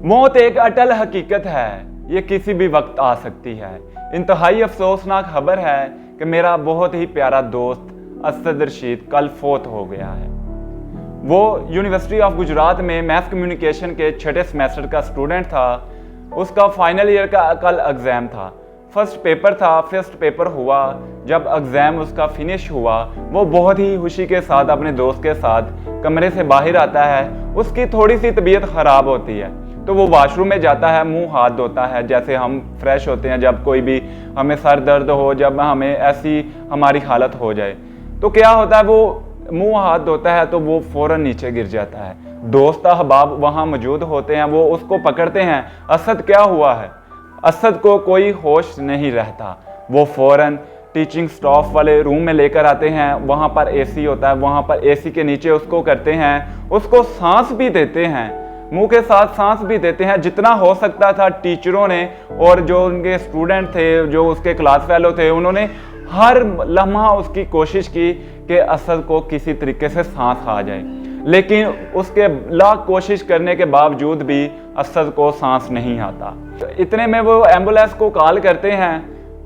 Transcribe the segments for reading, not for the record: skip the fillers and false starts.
मौत एक अटल हकीकत है, ये किसी भी वक्त आ सकती है। इंतहाई अफसोसनाक खबर है कि मेरा बहुत ही प्यारा दोस्त असद रशीद कल फोत हो गया है। वो यूनिवर्सिटी ऑफ गुजरात में मैथ कम्युनिकेशन के छठे सेमेस्टर का स्टूडेंट था। उसका फाइनल ईयर का कल एग्ज़ाम था। फर्स्ट पेपर हुआ। जब एग्ज़ाम उसका फिनिश हुआ, वो बहुत ही खुशी के साथ अपने दोस्त के साथ कमरे से बाहर आता है। उसकी थोड़ी सी तबीयत ख़राब होती है, तो वो वॉशरूम में जाता है, मुंह हाथ धोता है, जैसे हम फ्रेश होते हैं जब कोई भी हमें सर दर्द हो, जब हमें ऐसी हमारी हालत हो जाए। तो क्या होता है, वो मुंह हाथ धोता है तो वो फ़ौरन नीचे गिर जाता है। दोस्त अहबाब वहाँ मौजूद होते हैं, वो उसको पकड़ते हैं, असद क्या हुआ है। असद को कोई होश नहीं रहता। वो फ़ौरन टीचिंग स्टाफ वाले रूम में लेकर आते हैं। वहाँ पर एसी होता है, वहाँ पर एसी के नीचे उसको करते हैं, उसको सांस भी देते हैं, मुंह के साथ सांस भी देते हैं। जितना हो सकता था टीचरों ने और जो उनके स्टूडेंट थे, जो उसके क्लास फेलो थे, उन्होंने हर लम्हा उसकी कोशिश की कि असद को किसी तरीके से सांस आ जाए, लेकिन उसके लाख कोशिश करने के बावजूद भी असद को सांस नहीं आता। इतने में वो एम्बुलेंस को कॉल करते हैं,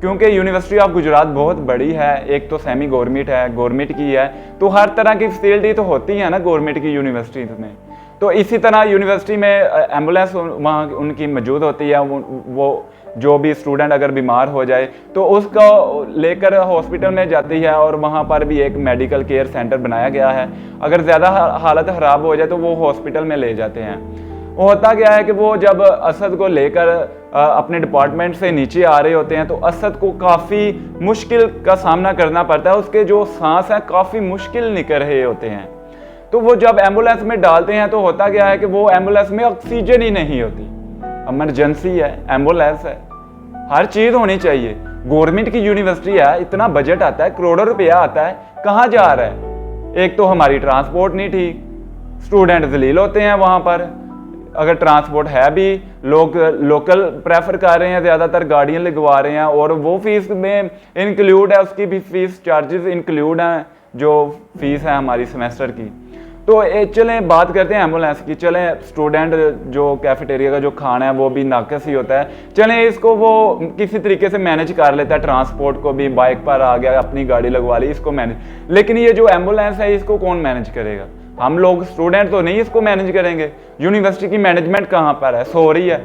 क्योंकि यूनिवर्सिटी ऑफ गुजरात बहुत बड़ी है, एक तो सेमी गवर्नमेंट है, गवर्नमेंट की है, तो हर तरह की फैसिलिटी तो होती है ना गवर्नमेंट की यूनिवर्सिटी में। तो इसी तरह यूनिवर्सिटी में एम्बुलेंस वहाँ उनकी मौजूद होती है। वो जो भी स्टूडेंट अगर बीमार हो जाए तो उसको लेकर हॉस्पिटल में जाती है, और वहाँ पर भी एक मेडिकल केयर सेंटर बनाया गया है। अगर ज़्यादा हालत ख़राब हो जाए तो वो हॉस्पिटल में ले जाते हैं। होता क्या है कि वो जब असद को लेकर अपने डिपार्टमेंट से नीचे आ रहे होते हैं तो असद को काफ़ी मुश्किल का सामना करना पड़ता है। उसके जो सांस हैं काफ़ी मुश्किल निकल रहे होते हैं। तो वो जब एम्बुलेंस में डालते हैं तो होता क्या है कि वो एम्बुलेंस में ऑक्सीजन ही नहीं होती। इमरजेंसी है, एम्बुलेंस है, हर चीज़ होनी चाहिए। गवर्नमेंट की यूनिवर्सिटी है, इतना बजट आता है, करोड़ों रुपया आता है, कहाँ जा रहा है। एक तो हमारी ट्रांसपोर्ट नहीं ठीक, स्टूडेंट जलील होते हैं वहाँ पर। अगर ट्रांसपोर्ट है भी, लोग लोकल प्रेफर कर रहे हैं, ज़्यादातर गाड़ियाँ लगवा रहे हैं, और वो फीस में इंक्लूड है, उसकी भी फीस चार्जेस इंक्लूड हैं, जो फीस है हमारी सेमेस्टर की। तो चलें बात करते हैं एम्बुलेंस की। चलें स्टूडेंट जो कैफेटेरिया का जो खाना है वो भी नाकस ही होता है, चलें इसको वो किसी तरीके से मैनेज कर लेता है। ट्रांसपोर्ट को भी बाइक पर आ गया, अपनी गाड़ी लगवा ली, इसको मैनेज। लेकिन ये जो एम्बुलेंस है इसको कौन मैनेज करेगा? हम लोग स्टूडेंट तो नहीं इसको मैनेज करेंगे। यूनिवर्सिटी की मैनेजमेंट कहाँ पर है, सो रही है।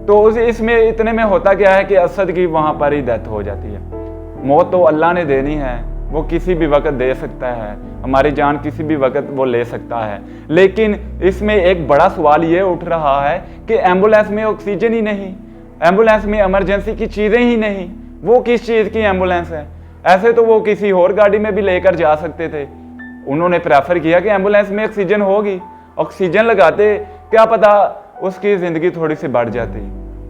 तो इसमें इतने में होता क्या है कि असद की वहाँ पर ही डेथ हो जाती है। मौत तो अल्लाह ने देनी है, वो किसी भी वक्त दे सकता है, हमारी जान किसी भी वक्त वो ले सकता है। लेकिन इसमें एक बड़ा सवाल ये उठ रहा है कि एम्बुलेंस में ऑक्सीजन ही नहीं, एम्बुलेंस में इमरजेंसी की चीज़ें ही नहीं, वो किस चीज़ की एम्बुलेंस है? ऐसे तो वो किसी और गाड़ी में भी लेकर जा सकते थे। उन्होंने प्रेफर किया कि एम्बुलेंस में ऑक्सीजन होगी, ऑक्सीजन लगाते, क्या पता उसकी ज़िंदगी थोड़ी सी बढ़ जाती,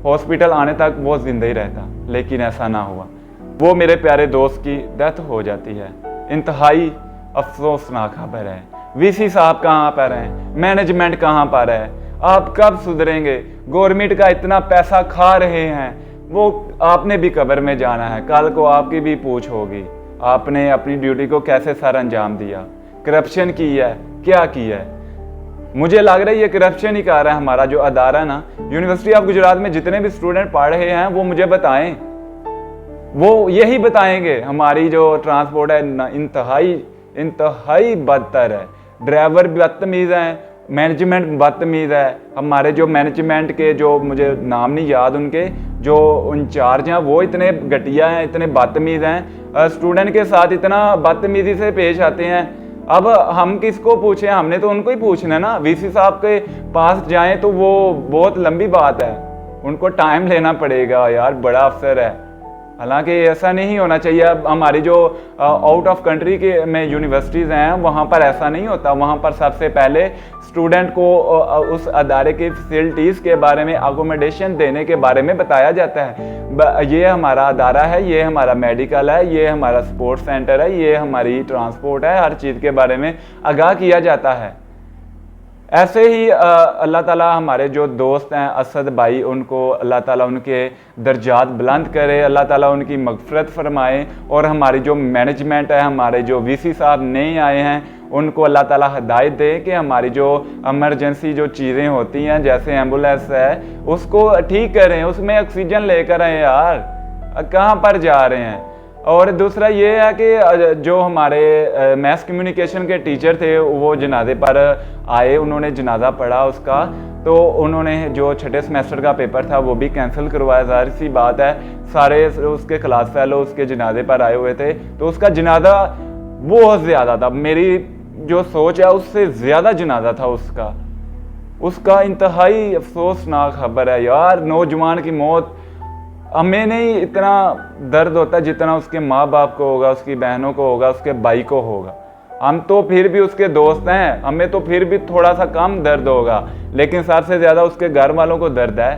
हॉस्पिटल आने तक वो जिंदा ही रहता। लेकिन ऐसा ना हुआ, वो मेरे प्यारे दोस्त की डेथ हो जाती है। इंतहाई अफसोसनाक खबर है। वीसी साहब कहाँ पर हैं? मैनेजमेंट कहाँ पर है? आप कब सुधरेंगे? गवर्नमेंट का इतना पैसा खा रहे हैं, वो आपने भी कब्र में जाना है, कल को आपकी भी पूछ होगी। आपने अपनी ड्यूटी को कैसे सर अंजाम दिया? करप्शन की है, क्या की है? मुझे लग रहा है ये करप्शन ही कर रहा है हमारा जो अदारा ना। यूनिवर्सिटी ऑफ गुजरात में जितने भी स्टूडेंट पढ़ रहे हैं वो मुझे बताएं, वो यही बताएंगे हमारी जो ट्रांसपोर्ट है इंतहाई बदतर है। ड्राइवर बदतमीज़ हैं, मैनेजमेंट बदतमीज़ है। हमारे जो मैनेजमेंट के जो मुझे नाम नहीं याद, उनके जो इंचार्ज हैं वो इतने घटिया हैं, इतने बदतमीज़ हैं, स्टूडेंट के साथ इतना बदतमीज़ी से पेश आते हैं। अब हम किसको पूछें? हमने तो उनको ही पूछना है ना। वीसी साहब के पास जाएं तो वो बहुत लंबी बात है, उनको टाइम लेना पड़ेगा यार, बड़ा अफसर है। हालांकि ऐसा नहीं होना चाहिए। अब हमारी जो आउट ऑफ कंट्री के में यूनिवर्सिटीज़ हैं वहाँ पर ऐसा नहीं होता। वहाँ पर सबसे पहले स्टूडेंट को उस अदारे की फैसिलिटीज़ के बारे में, अकोमोडेशन देने के बारे में बताया जाता है। ये हमारा अदारा है, ये हमारा मेडिकल है, ये हमारा स्पोर्ट्स सेंटर है, ये हमारी ट्रांसपोर्ट है, हर चीज़ के बारे में आगाह किया जाता है। ऐसे ही अल्लाह ताला हमारे जो दोस्त हैं असद भाई, उनको अल्लाह ताला उनके दर्जात बुलंद करे, अल्लाह ताला उनकी मगफरत फरमाए। और हमारी जो मैनेजमेंट है, हमारे जो वीसी साहब नए आए हैं, उनको अल्लाह ताला हिदायत दे कि हमारी जो इमरजेंसी जो चीज़ें होती हैं जैसे एम्बुलेंस है उसको ठीक करें, उसमें ऑक्सीजन लेकर आए यार, कहाँ पर जा रहे हैं। और दूसरा ये है कि जो हमारे मैथ कम्युनिकेशन के टीचर थे वो जनाजे पर आए, उन्होंने जनाजा पढ़ा उसका, तो उन्होंने जो छठे सेमेस्टर का पेपर था वो भी कैंसिल करवाया। ज़ाहिर सी बात है, सारे उसके क्लास फेलो उसके जनाजे पर आए हुए थे, तो उसका जनाजा बहुत ज़्यादा था, मेरी जो सोच है उससे ज़्यादा जनाजा था उसका इंतहाई अफसोसनाक खबर है यार। नौजवान की मौत, हमें नहीं इतना दर्द होता जितना उसके माँ बाप को होगा, उसकी बहनों को होगा, उसके भाई को होगा। हम तो फिर भी उसके दोस्त हैं, हमें तो फिर भी थोड़ा सा कम दर्द होगा, लेकिन सबसे ज़्यादा उसके घर वालों को दर्द है।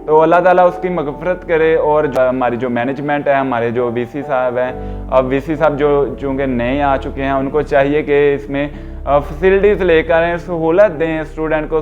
तो अल्लाह ताला उसकी मग़फ़िरत करे। और हमारी जो मैनेजमेंट है, हमारे जो वीसी साहब हैं, अब वीसी साहब जो चूँकि नए आ चुके हैं, उनको चाहिए कि इसमें फैसिलिटीज़ लेकर सहूलत दें स्टूडेंट को।